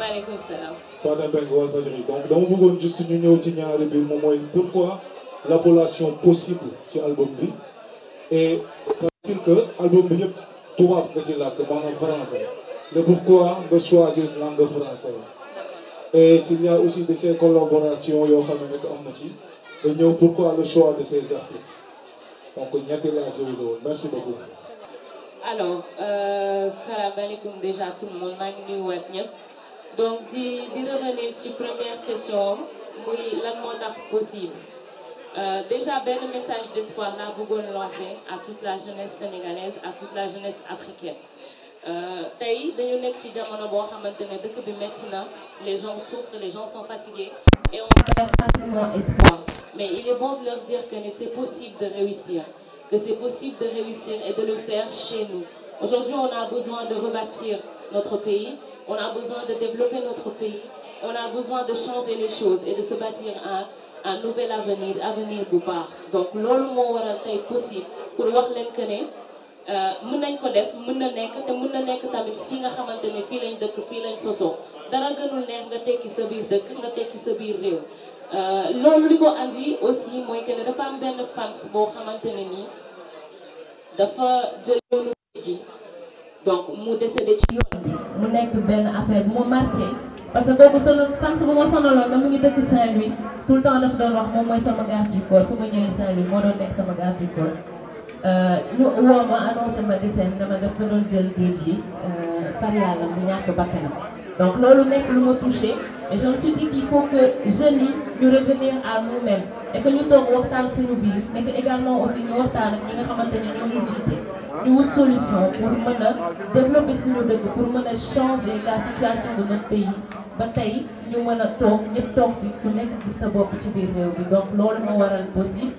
maaleykum salaam. Fada Mbengue Walfadjri donc dama bëggoon juste ñu ñëw ci ñaari bi moom mooy pourquoi l'appellation possible ci album bi et parce que album bi ñëpp tubaab nga ci làkk maanaam français mais pourquoi nga choisir langue française et il y a aussi de ces collaborations yoo xam ne am na ci nga ñëw pourquoi le choix de ces artistes donc ñetti laaj yooyu la woon merci beaucoup. alors salaamaaleykum déjà tout le monde maa ngi nuyuwaat ñëpp donc di revenir ci première question muy lan moo tax possible déjà benn message d'espoir laa bëggoon lancer à toute la jeunesse sénégalaise à toute la jeunesse africaine tey dañu nekk ci jamono boo xamante ne dëkk bi metti na les gens souffrent les gens sont fatigués et on perd pratiquement espoir mais il est bon de leur dire que c'est possible de réussir que c'est possible de réussir et de le faire chez nous. Aujourd'hui, on a besoin de rebâtir notre pays, on a besoin de développer notre pays, on a besoin de changer les choses et de se bâtir un nouvel avenir bu baax. Donc loolu moo waral tey possible pour wax leen que ne mën nañ ko def mën na nekk te mën na nekk tamit fii nga xamante ne fii lañ dëkk fii lañ sosoo dara gënul neex nga tekki sa biir dëkk nga tekki sa biir réew. loolu li ko andi aussi mooy que ne dafa am benn fans boo xamante ne nii dafa jël yoonu gi donc mu décédé ci yoon bi mu nekk benn affaire bu ma marqué parce que kooku fans bu ma sonaloon na mu ngi dëkk Saint-Louis tout le temps dafa doon wax moom mooy sama garde du corps su ma ñëwee Saint-Louis moo doon nekk sama garde du corps ñu woo ma annoncé ma décès dama dafa doon jël géej gi far yàlla mu ñàkk bakkanam donc loolu nekk lu ma touché et je me suis dit qu'il faut que jeunes yi ñu revenir à nous-mêmes et que ñu toog waxtaan suñu biir mais que également aussi ñu waxtaan ak ñi nga xamante ne ñoo ñu jiite ñu wut solution pour mën a développer suñu dëkk pour mën a changer la situation de notre pays ba tey ñu mën a toog ñëpp toog fi ku nekk gis sa bopp ci biir réew bi donc loolu moo waral possible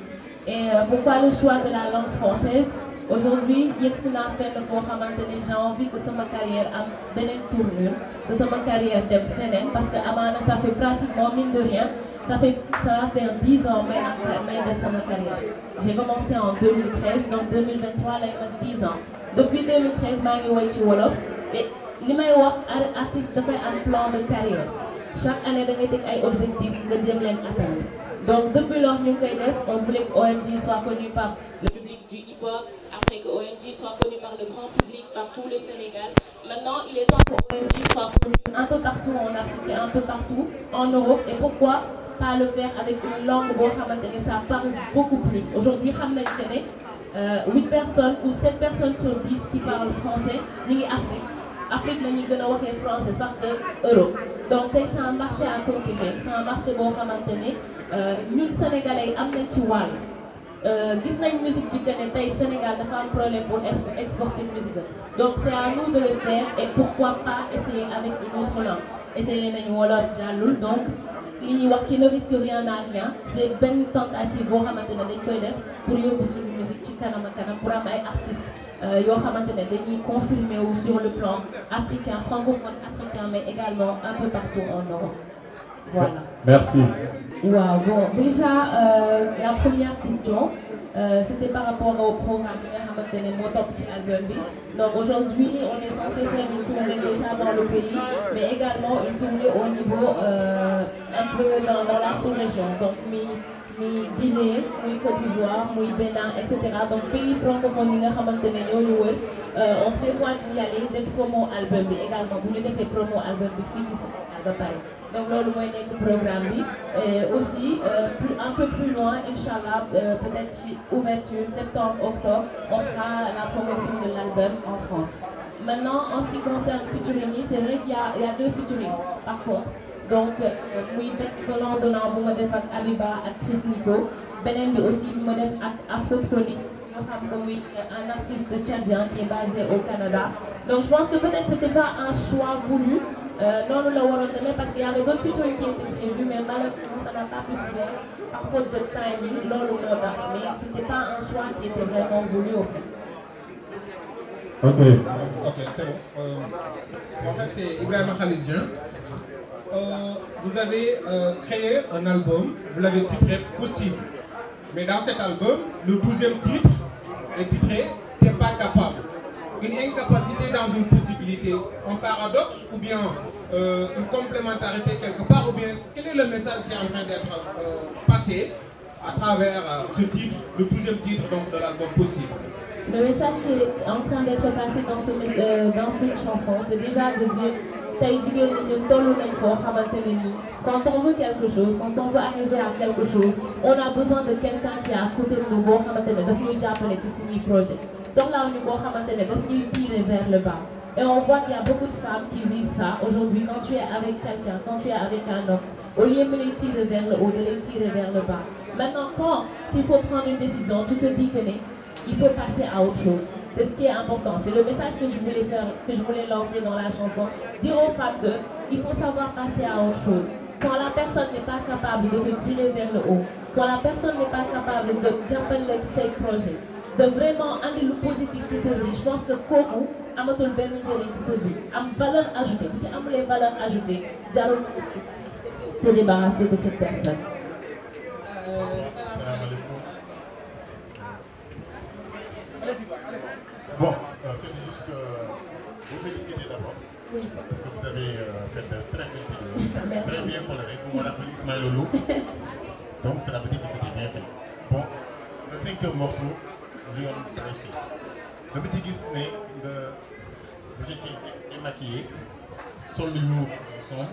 et pourquoi le choix de la langue française. Aujourd'hui, yegsi naa fenn foo xamante ne j'ai envie que sama carrière am beneen tournure que sama carrière dem feneen parce que amaana ça fait pratiquement mine de rien ça va faire 10 ans may def sama carrière. J'ai commencé en 2013 donc 2023 lay mat 10 ans depuis 2013 maa ngi woy ci wolof et li may wax artiste dafay am plan de carrière chaque année da ngay teg ay objectifs nga jëm leen atteindre donc depuis lors ñu ngi koy def on voulait que OMG soit connu par le public du hip-hop. Après que OMG soit connu par le grand public, par tout le Sénégal. Maintenant, il est temps que OMG soit connu un peu partout en Afrique et un peu partout en Europe. Et pourquoi pas le faire avec une langue boo xamante ne ça parle beaucoup plus. Aujourd'hui, xam nañu que ne 8 personnes ou 7 personnes sur 10 qui parlent français ñu ngi Afrique. Afrique la ñuy gën a waxee français sax que Europe. Donc tey c'est un marché à conquérir. C'est un marché boo xamante ne ñun Sénégalais yi am nañ ci wàll. gis nañ musique bi que ne tey Sénégal dafa am problème pour exporter musique donc c'est à nous de le faire et pourquoi pas essayer avec une autre langue essayer nañu wolof jàllul donc li ñuy wax qui ne risque rien à rien c'est benn tentative boo xamante ne dañ koy def pour yóbbu suñu musique ci kanam a kanam pour am ay artistes yoo xamante ne dañuy confirmer wu sur le plan africain francophone africain mais également un peu partout en Europe voilà. Merci. Wow, bon, déjà, la première question, c'était par rapport au programme qui est mon top album. Donc aujourd'hui, on est censé faire une tournée déjà dans le pays, mais également une tournée au niveau un peu dans la sous-région. Donc, Guinée, Côte d'Ivoire, Bénin, etc. Donc, pays francophones, on prévoit d'y aller des promos album également. Vous nous fait promo album de Paris. Donc loolu mooy nekk programme bi aussi un peu plus loin inchallah peut-être ci ouverture septembre octobre on fera la promotion de l'album en France. Maintenant en ce qui concerne featuring yi c'est vrai qu'il y a 2 featuring par contre donc muy donnant bu ma def ak Abiba ak Chris Nico beneen bi aussi bu ma def ak Afrotronics ñoo xam ko muy un artiste tchadien qui est basé au Canada donc je pense que peut-être c'était pas un choix voulu. Non, nous l'avons donné parce qu'il y avait d'autres featuring qui étaient prévus, mais malheureusement, ça n'a pas pu se faire par faute de timing, mais c'était pas un choix qui était vraiment voulu au fait. Ok, c'est bon. En fait, c'est Ibrahima Khalidien. Vous avez créé un album, vous l'avez titré Possible. Mais dans cet album, le 12e titre est titré T'es pas capable. Une incapacité dans une possibilité, un paradoxe ou bien une complémentarité quelque part, ou bien quel est le message qui est en train d'être passé à travers ce titre, le 12e titre donc, de l'album Possible? Le message qui est en train d'être passé dans cette chanson, c'est déjà de dire quand on veut quelque chose, quand on veut arriver à quelque chose, on a besoin de quelqu'un qui est à côté de nous, qui tirer vers le bas. Et on voit qu'il y a beaucoup de femmes qui vivent ça aujourd'hui. Quand tu es avec quelqu'un, quand tu es avec un homme, au lieu de les tirer vers le haut, de les tirer vers le bas. Maintenant, quand il faut prendre une décision, tu te dis que il faut passer à autre chose. C'est ce qui est important. C'est le message que je voulais lancer dans la chanson. Dire aux femmes qu'il faut savoir passer à autre chose. Quand la personne n'est pas capable de te tirer vers le haut, quand la personne n'est pas capable de t'appeler ses projets, de vraiment amener le positif de sa vie, je pense que Koku amatul ben njëriñ ci sa vie. Am valeur ajoutée. Bu ci amulee valeur ajoutée, jarul te débarrasser de cette personne. Bon, c'était juste vous féliciter d'abord. Oui. Parce que vous avez fait de très belles vidéos, très bien colorées. Vous me rappelez Ismaël Lolo. Donc, ça veut dire que c'était bien fait. Bon, le 5e morceau, Lion Pressé. De petit gis, vous étiez démaquillé, sur le nous son.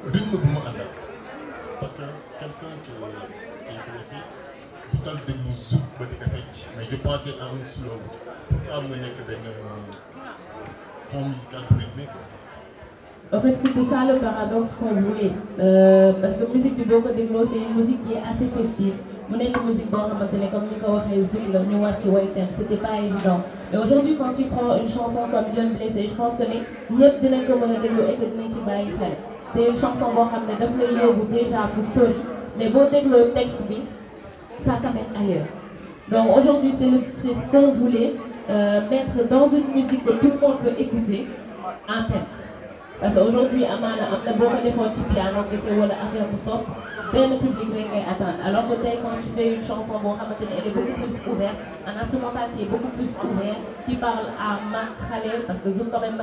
Rythme de mon anda. Parce que quelqu'un qui est blessé, tout le temps de nous zouk, mais je pensais à un slow. Pourquoi amener que fond musical rythmé? En fait, c'était ça le paradoxe qu'on voulait. Parce que la musique du Boko de Glo, c'est une musique qui est assez festive. Mon musique comme Nico c'était pas évident. Mais aujourd'hui, quand tu prends une chanson comme Lion Blessé, je pense que c'est une chanson qui déjà pour Soli, mais bon, le texte, ça t'amène ailleurs. Donc aujourd'hui, c'est ce qu'on voulait, mettre dans une musique que tout le monde peut écouter, un thème. Parce qu'aujourd'hui, on a beaucoup de fois piano, c'est une affaire pour soft, le public va attendre. Alors que quand tu fais une chanson, elle est beaucoup plus ouverte, un instrumental qui est beaucoup plus ouvert, qui parle à Mac Khaled, parce que Zoom quand même,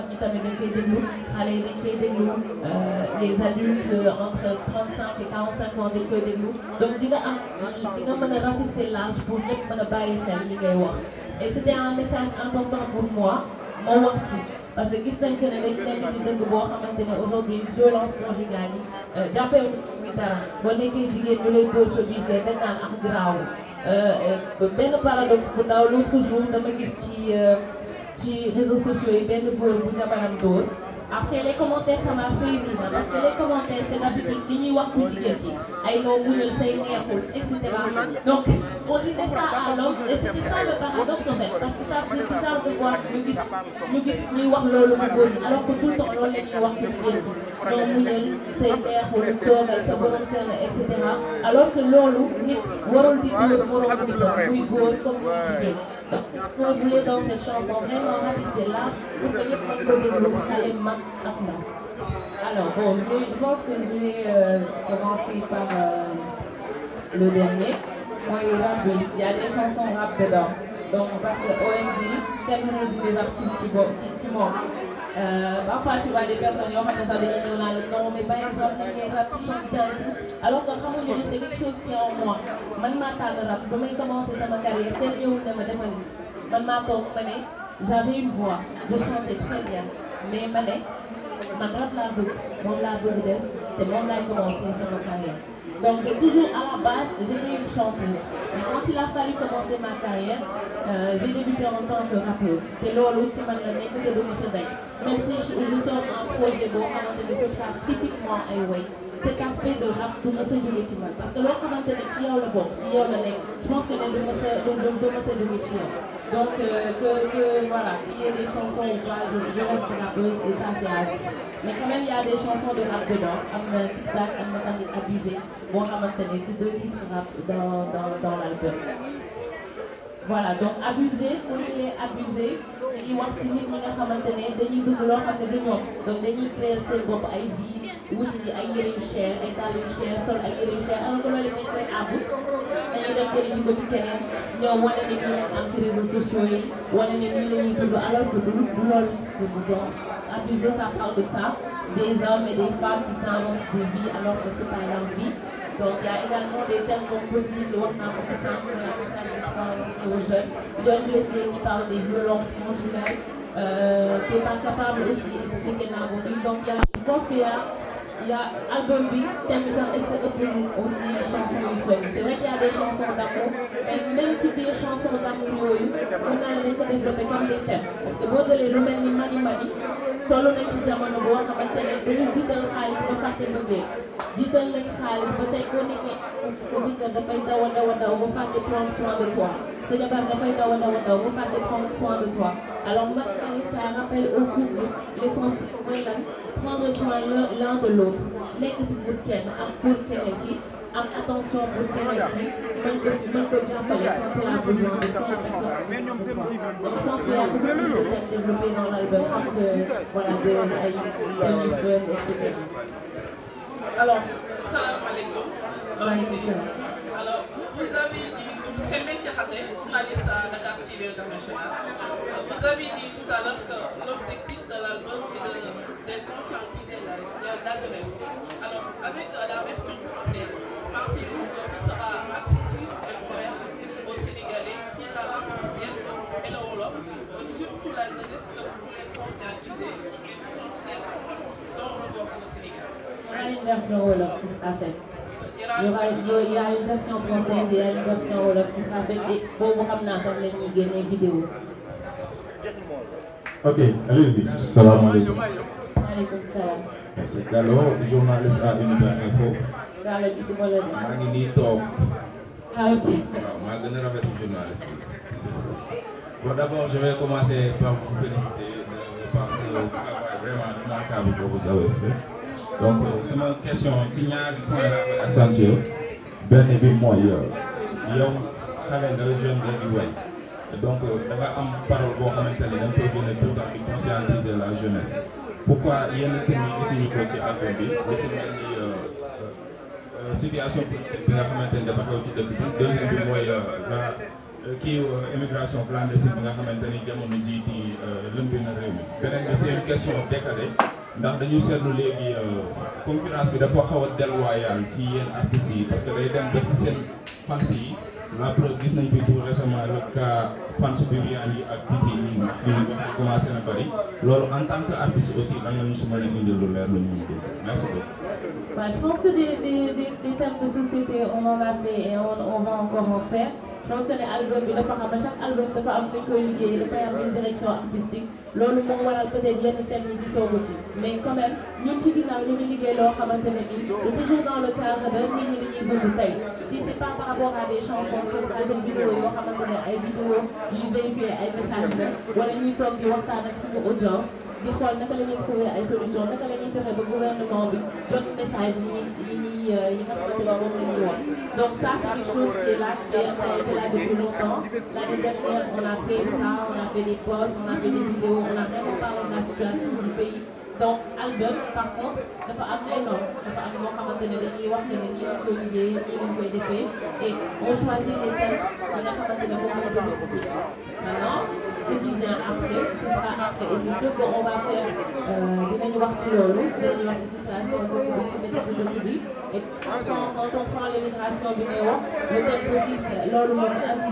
les adultes entre 35 et 45 ans, donc tu vas ratisser l'âge pour ne pas y faire. Et c'était un message important pour moi, mon worti. Parce que gis nañ que ne dañ nekk ci dëkk boo xamante ne aujourd'hui violence conjugale yi jàppee muy dara boo nekkee jigéen ñu lay dóor sa biir kay dañ naan ak garaaw benn paradoxe bu ndaw l'autre jour dama gis ci réseaux sociaux yi benn góor bu jabaram dóor. Après les commentaires ça m'a fait rire parce que les commentaires c'est d'habitude li ñuy wax ku jigéen ki ay noo muñal say neexul etc. Donc on disait ça à l'homme et c'était ça le paradoxe en fait parce que ça faisait bizarre de voir ñu gis ñuy wax loolu mu góor ñi alors que tout le temps loolu la ñuy wax ku jigéen ki noo muñal say neexul toogal sa borom kër la etc. Alors que loolu nit warul di dóor moroom nitam muy góor comme muy jigéen. Donc c'est ce qu'on voulait dans cette chanson, vraiment ratisser l'âge pour que les gens puissent alors bon, je pense que je vais commencer par le dernier. Moi, il y a des chansons rap dedans. Donc parce que OMG, tellement de rap tu parfois tu vois des personnes qui ont ça de non mais pas exemple il rap tout chante et tout. Alors que c'est quelque chose qui est en moi. Man ma rap, quand j'ai commencé ma carrière, j'avais une voix, je chantais très bien, mais man rap laa bëgg def te moom laay commencé sama carrière. Donc j'ai toujours à la base j'étais une chanteuse mais quand il a fallu commencer ma carrière j'ai débuté en tant que rappeuse te loolu ci man la nekk te du ma sa day même si je sors un projet boo xamante ne ce sera typiquement ay way cet aspect de rap du ma sa jóge ci man parce que loo xamante ne ci yow la bokk ci yow la nekk je pense que ne du ma sa jóge ci yow. Donc voilà, il y a des chansons où je reste rappeuse et ça c'est à vie. Mais quand même il y a des chansons de rap dedans, Amna Stack, Amna Tamit Abusé. Bon, c'est 2 titres rap dans l'album. Voilà, donc Abusé, continuer Abusé. Il y a des nit ñi nga xamantene dañuy dugg lo xamné du ñom donc dañuy créer seen bopp ay vie wuti ci ay yére yu cher ay dàll yu cher sol ay yére yu cher alors que loolu dañ koy àbb dañuy dem jëli ji ko ci keneen ñoom wane ne nii lañ am ci réseaux sociaux yi wane ne nii la ñuy tudd alors que du loolu du bon abusé, ça parle de ça, des hommes et des femmes qui s'inventent des vies alors que c'est pas leur vie. Donc il y a également des thèmes comme possible, on a un message qui sera lancé aux jeunes, Young Blessé qui parle des violences conjugales, t'es pas capable aussi d'expliquer la vie. Donc je pense qu'il y a album bi thème bi sax est-ce que ëpp ñu aussi chanson yu fën c'est vrai qu'il y a des chansons d'amour mais même ci biir chanson d'amour yooyu mën naa dañ ko développé comme des thèmes parce que boo jëlee lu mel ni Mani Mani tollu nañ ci jamono boo xamante ne dañu jiital xaalis ba fàtte mbëggeel jiital nañ xaalis ba tey boo nekkee sa jëkkër dafay daw ba fàtte prendre soin de toi sa jabar dafay daw ba fàtte prendre soin de toi alors Mani Mani ça rappelle au couple l'essentiel mooy lan prendre soin l'un de l'autre nekk ci pour kenn am pour keneen ki am attention pour keneen ki mën ko jàppale quand il a besoin de toute personne. Donc je pense qu'il y a beaucoup plus de thèmes développés dans l'album que voilà de ay fun etc. Alors salam alaikum. Waaleykum salaam. Alors vous avez dit c'est Mbène Diakhaté, journaliste à Dakar TV International. Vous avez dit tout à l'heure que l'objectif de l'album est de conscientiser la jeunesse. Alors, avec la version française, pensez-vous que ce sera accessible et ouvert aux Sénégalais qui est la langue officielle et le Wolof, surtout la jeunesse que vous voulez conscientiser sur les potentiels dont regorge le Sénégal? Il y a une version Wolof qui sera faite. Il y a une version française et il y a une version Wolof qui sera faite et boobu xam naa sax la ñuy génne vidéo. Ok, allez-y. Salam alaikum. Waaleykum salaam. C'est Gallo, journaliste à Univers Info. Gallo gis nga la maa ngi nii toog. Ah ok. waaw maa gën a rafetlu journaliste. Bon, d'abord, je vais commencer par vous féliciter de passer au travail vraiment remarquable que vous avez fait. Donc, c'est ma question ci ñaari point la koy accentuer. Benn bi mooy yow xale nga jeune nga di way. Donc, dafa am parole boo xamante ne dañ koy génne tout le temps di conscientiser la jeunesse. Pourquoi yenn thèmes yi gisuñu ko ci album bi lu si mel ni situation politique bi nga xamante ni dafa xew ci dëkk bi deuxième bi mooy immigration clandestine bi nga xamante ni jamono jii di lëmbi na réew mi beneen bi c'est une question décalée ndax dañu seetlu léegi concurrence bi dafa xaw a déloyal ci yenn artistes yi parce que day dem ba si seen fans yi la preuve gis nañ fi tout récemment le cas fans Viviane yi ak Titi yi nga xam ne wax commencé na bari loolu en tant que artiste aussi da nga ñu si mën a indi lu leer lu ñu dégg merci beaucoup. Bah, je pense que des thèmes de société on en a fait et on va encore en faire. Je pense que les albums bi dafa xam chaque album dafa am lu ñu koy liggéey dafay am une direction artistique loolu moo waral peut-être yenn thèmes yi gisoo ko ci mais quand même ñun ci ginnaaw ñu ngi liggéey loo xamante ne nii c'est toujours dans le cadre de nit ñi li ñuy dund tey si c'est pas par rapport à des chansons ce sera des vidéos yoo xamante ne ay vidéos yuy véhiculer ay messages la wala ñuy toog di waxtaan ak suñu audience di xool naka la ñuy trouver ay solutions naka la ñuy fexe ba gouvernement bi jot message yi nga xamante ne moom la ñuy wax donc ça c'est quelque chose qui est là qui a été là depuis longtemps l'année dernière on a fait ça on a fait des posts on a fait des vidéos on a vraiment parlé de la situation du pays donc album par contre dafa am ay normes dafa am loo xamante ne dañuy wax ne nii lañ koy liggéeyee nii lañ koy defee et on choisit les thèmes yi nga xamante ne moom lañ koy découvrir maintenant ce qui vient après ce sera après et c'est sûr que on va faire dinañu wax ci loolu dinañu wax ci situation dëkk bi ci météo dëkk bi et quand on prend l'immigration bi ngay wax le thème possible loolu moo ko andi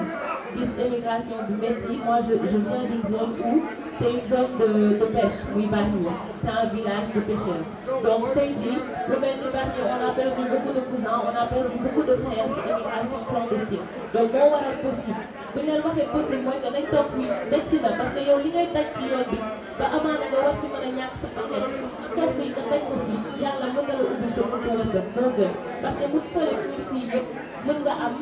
gis immigration bu métti moi je viens d'une zone où c'est une zone de pêche muy Bargny c'est un village de pêcheurs donc tey jii lu mel ni Bargny on a perdu beaucoup de cousins on a perdu beaucoup de frères ci immigration clandestine donc moo waral possible bu ñu leen waxee possible mooy que nañ toog fii métti na parce que yow li ngay daj ci yoon bi ba amaana nga war si mën a ñàkk sa bakkan nga toog fii nga teg ko fii yàlla mën na la ubbi sa buntu wërsëg moo gën parce que bu fële muy fii yëpp mën nga am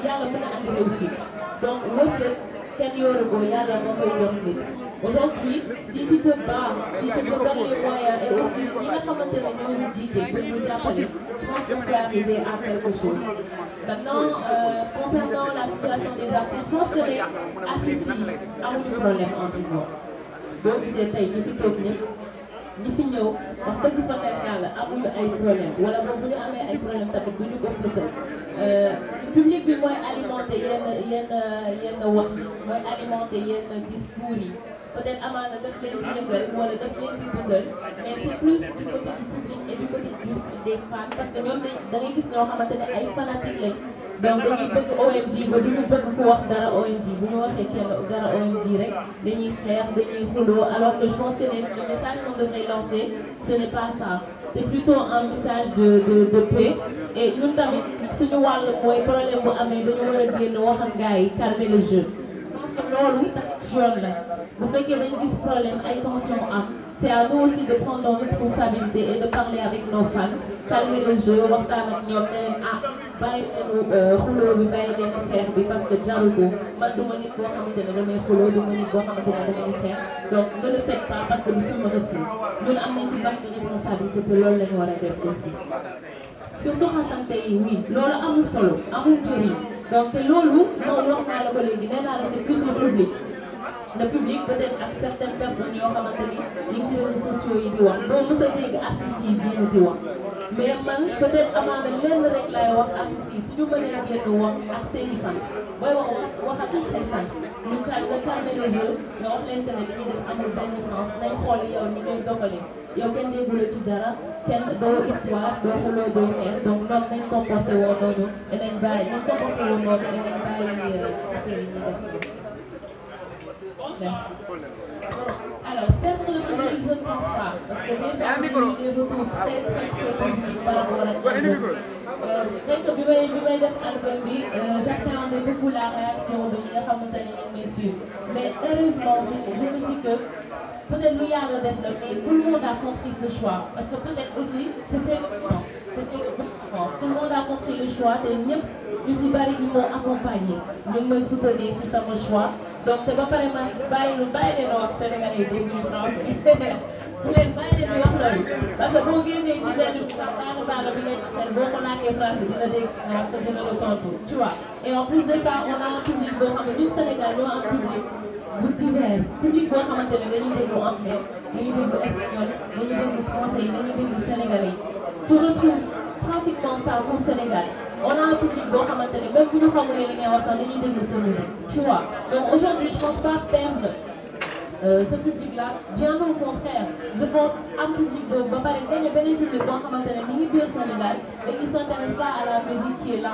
yàlla mën na andi réussite donc wërsëg kenn yoru ko yàlla moo koy jox nit aujourd'hui si tu te bats si tu te donnes les moyens et aussi ñi nga xamante ne ñoo ñu jiite pour ñu jàppale je pense qu'on peut arriver à quelque chose maintenant concernant la situation des artistes je pense que les artistes yi amuñu problème entre ñoom boo gisee tey ñu fi toog ñëpp ñi fi ñëw wax dëgg fa nekk yàlla amuñu ay problème wala boog bu ñu amee ay problème tamit duñu ko fësal public bi mooy alimenter yenn wax yi mooy alimenter yenn discours yi peut-être amaana daf leen di yëngal wala daf leen di dundal mais c'est plus du côté du public et du côté des fans parce que ñoom da ngay gis ñoo xamante ne ay fanatiques lañ donc dañuy bëgg OMG ba du ñu bëgg ku wax dara OMG bu ñu waxee kenn dara OMG rek dañuy xeex dañuy xuloo alors que je pense que le message qu'on devrait lancer ce n'est pas ça c'est plutôt un message de paix et ñun tamit suñu wàll mooy problème bu amee dañu war a génn wax ak gars yi calmer le jeu parce que loolu tamit yoon la bu fekkee dañu gis problème ay tension am c'est à nous aussi de prendre nos responsabilités et de parler avec nos fans calmer le jeu waxtaan ak ñoom ne leen ah bàyyi leen xuloo bi bàyyi leen xeex bi parce que jaru ko man du ma nit boo xamante ne damay xuloo du ma nit boo xamante ne damay xeex donc ne le faites pas parce que du sama reflet ñun am nañ ci part de responsabilité te loolu la ñu war a def aussi surtout xasante yi oui loolu amul solo amul njëriñ donc te loolu moom wax naa la ko léegi nee naa la c'est plus le public peut-être ak certaines personnes yoo xamante ni ñu ngi ci réseaux sociaux yi di wax doo mës a dégg artistes yi génn di wax mais man peut-être amaana lenn rek laay wax artistes yi suñu mënee génn wax ak seeni fans booy waxal ak say fans ñu nga calmer le jeu nga wax leen que ne li ñuy def amul benn sens nañ xool yow ni ngay doxalee yow kenn dégguloo ci dara kenn doo histoire doo xuloo doo xeex donc noonu nañ comporté woon noonu dinañ bàyyi ñu comporté woon noonu dinañ bàyyi affaire yi ñuy def. Merci. Alors, perdre le public, je ne pense pas. Parce que déjà, j'ai eu des retours très positifs par rapport à l'album. C'est vrai que bi may def album bi, j'appréhendais beaucoup la réaction de ñi nga xamante ne ñu may suivre. Mais heureusement, je me dis que peut-être lu yàlla def la, mais tout le monde a compris ce choix. Parce que peut-être aussi, c'était le moment. Tout le monde a compris le choix te ñëpp ñu si bari ils m'ont accompagné ñu ngi may soutenir ci sama choix donc te ba pare man bàyyi leen wax Sénégalais yi dégguñu français bu leen bàyyi leen di wax loolu parce que boo génnee ci benn baaga bi ngay seen boo ko làkkee français dina dégg nga wax ko dina la tontu tu vois et en plus de ça on a un public boo xam ne ñun Sénégal ñoo am public bu divers public boo xamante ne dañuy déglu anglais dañuy déglu espagnol dañuy déglu français yi dañuy déglu sénégalais yi tu retrouves pratiquement ça au Sénégal on a un public boo xamante ne même bu ñu xamulee li ngay wax sax dañuy déglu sa musique tu vois donc aujourd'hui je pense pas perdre ce public là bien au contraire je pense am public boobu ba pare gagné beneen public boo xamante ne mi ngi biir Sénégal et il s'intéresse pas à la musique qui est là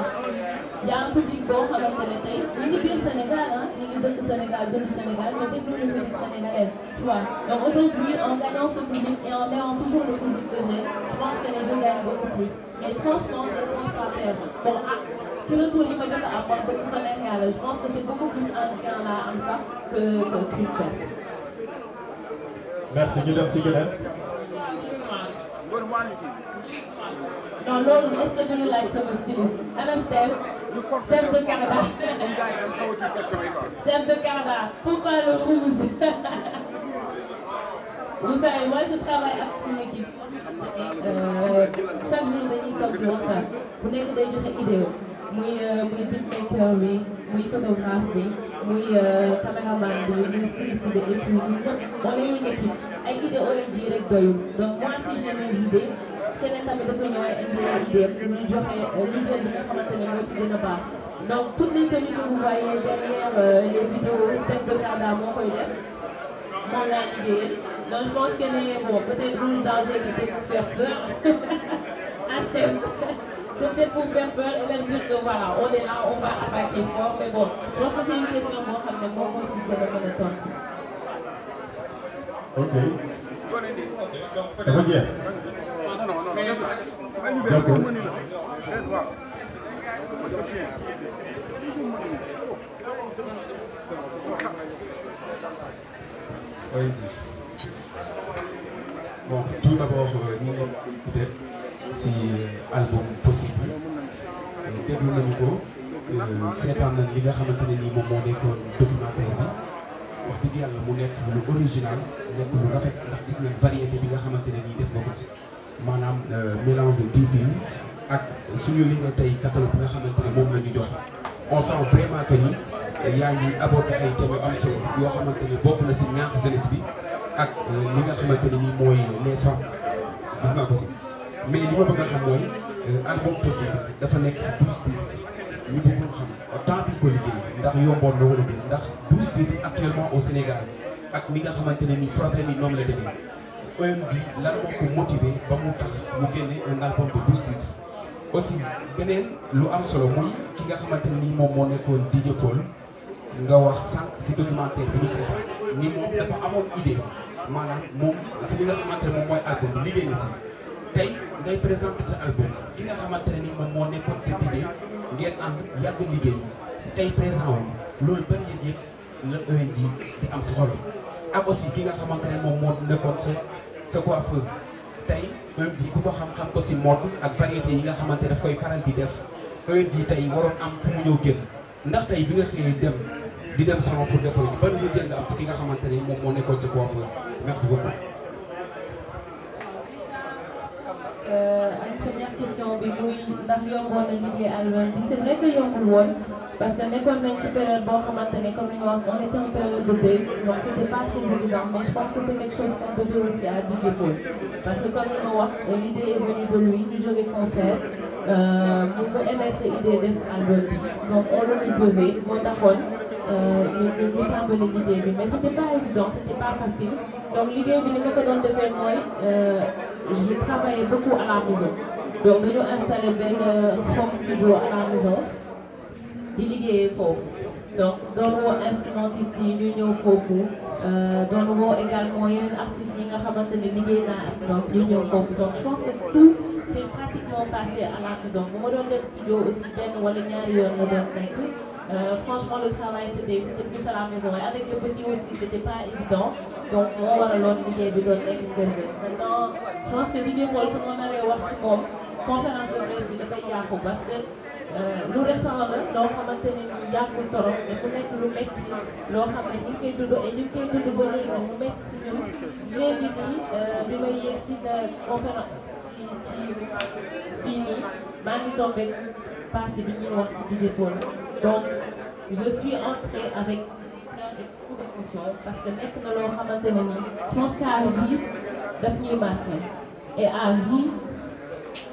y a un public boo xamante ne tey mi ngi biir Sénégal ah mi ngi dëkk Sénégal dëkk Sénégal mais déglu la musique sénégalaise tu vois donc aujourd'hui en gagnant ce public et en ayant toujours le public que j'ai je pense que je gagne beaucoup plus mais franchement je ne pense pas perdre bon ci retour yi ma jot a am wax dëgg fa neex yàlla je pense que c'est beaucoup plus un gain là am ça qu'une perte. Merci ñu dem ci keneen. non loolu est-ce que duñu laaj sama styliste ana Steph de Canada Steph de Canada pourquoi le rouge vous savez moi je travaille avec une équipe chaque jour dañuy toog di waxtaan bu nekk day joxe idée muy beatmaker bi muy photographe bi muy caméraman bi muy styliste bi et tout ñun ñëpp on est une équipe ay idée OMG rek doyul donc moi si j'ai mes idées keneen tamit dafa ñëw ay indi ay idées ñu joxe ñu jël bi nga xamante ne moo ci gën a baax donc toutes les tenues que vous voyez derrière les vidéos Steph de Canada moo koy def moom laay liggéeyal donc je pense que ne bon peut-être rouge danger bi c'est pour faire peur à Steph c'est peut-être pour faire peur et leur dire que voilà on est là on va attaquer fort mais bon je pense que c'est une question boo xam ne moom moo ci gën a mën a tontu. Ok. Ça va bien. D'accord. Oui. Bon, tout d'abord, ñu ngi peut-être si album possible déglu nañu ko seetaan nañ li nga xamante ne nii moom moo nekkoon documentaire bi wax dëgg yàlla mu nekk lu original nekk lu rafet ndax gis nañ variété bi nga xamante ne nii def na ko si maanaam mélange de titres yi ak suñu li nga tey catalogue bi nga xamante ne moom la ñu jox on sent vraiment que ni yaa ngi aborder ay thèmes yu am solo yoo xamante ne bokk na si ñaax jeunesse bi ak li nga xamante ne nii mooy les femmes gis naa ko si mais li ma bëgg a xam mooy album possible dafa nekk 12 titres ñu bëggoon xam temps bi ko liggéey ndax yomboon na wala déet ndax 12 titres actuellement au Sénégal ak ni nga xamante ne ni problème yi noonu la demee OMD lan moo ko motivé ba mu tax mu génne un album de 12 titres aussi beneen lu am solo muy ki nga xamante ne ni moom moo nekkoon DJ Paul nga wax sànq si documentaire bi ñu seetaan ni moom dafa amoon idée maanaam moom si li nga xamante ne moom mooy album bi liggéey na si tey ngay présenté sa album ki nga xamante ne ni moom moo nekkoon sa idée ngeen ànd yàgg liggéey tey présent wu loolu ban yëg-yëg la OMD di am si xol ak aussi ki nga xamante ne moom moo nekkoon sa coiffeuse tey OMD ku ko xam-xam ko si mode ak variété yi nga xamante daf koy faral di def OMD tey waroon am fu mu ñëw génn ndax tey bi nga xëyee dem di dem salon pour defar ban yëg-yëg nga am si ki nga xamante ne moom moo nekkoon sa coiffeuse merci beaucoup. Première question bi muy ndax yomboon na liggéey album bi c'est vrai que yombul woon parce que nekkoon nañ ci période boo xamante ne comme ni nga wax on était en période de deuil donc c'était pas très évident mais je pense que c'est quelque chose qu'on devait aussi à DJ Paul parce que comme ni ma wax l'idée est venue de lui ñu jógee concert mu émettre idée def album bi donc on le lui devait moo taxoon ñu tàmbali liggéey bi mais c'était pas évident c'était pas facile donc liggéey bi ni ma ko doon defee mooy je travaillais beaucoup à la maison donc dañu installé benn home studio à la maison di liggéeyee foofu donc doon woo instrumentiste yi ñu ñëw foofu doon woo également yeneen artistes yi nga xamante ne liggéey naa ak ñoom ñu ñëw foofu donc je pense que tout s'est pratiquement passé à la maison bu ma doon dem studio aussi benn wala ñaari yoon nga doon nekk franchement le travail c'était plus à la maison et avec le petit aussi c'était pas évident donc moo waraloon liggéey bi doon nekk kër ga maintenant je pense que liggéey Paul su ma naree wax ci moom conférence de presse bi dafay yàqu parce que lu récent la loo xamante ne nii yàggul torop mais mu nekk lu metti loo xam ne ñu ngi koy dund et ñu ngi koy dund ba léegi mu metti si ñun léegi nii bi may yegg si conférence ci fii nii maa ngi tombé partie bi ñuy wax ci DJ Paul donc je suis entrée avec beaucoup d'émotion parce que nekk na loo xamante ne nii je pense qu'à vie daf ñuy marqué et à vie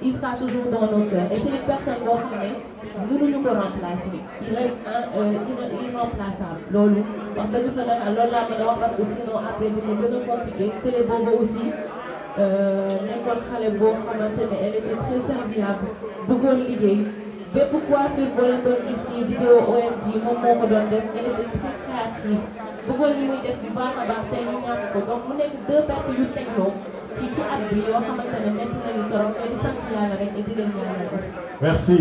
il sera toujours dans nos cœurs et c'est une personne boo xam ne mënuñu ko remplacer il reste irremplaçable loolu wax dëgg fa dara loolu laa mën a wax parce que sinon après dina gën a compliqué c'est les boobu aussi nekkoon xale boo xamante ne elle était très serviable bëggoon liggéey bépp coiffure boo leen doon gis ci vidéo OMD moom moo ko doon def elle était très créative bëggoon li muy def bu baax a baax tey ñu ñàkk ko donc mu nekk deux pertes yu tegloo ci at bi yoo xamante ne métti na ni torop mais di sant yàlla rek et di leen ñaanal aussi. Merci.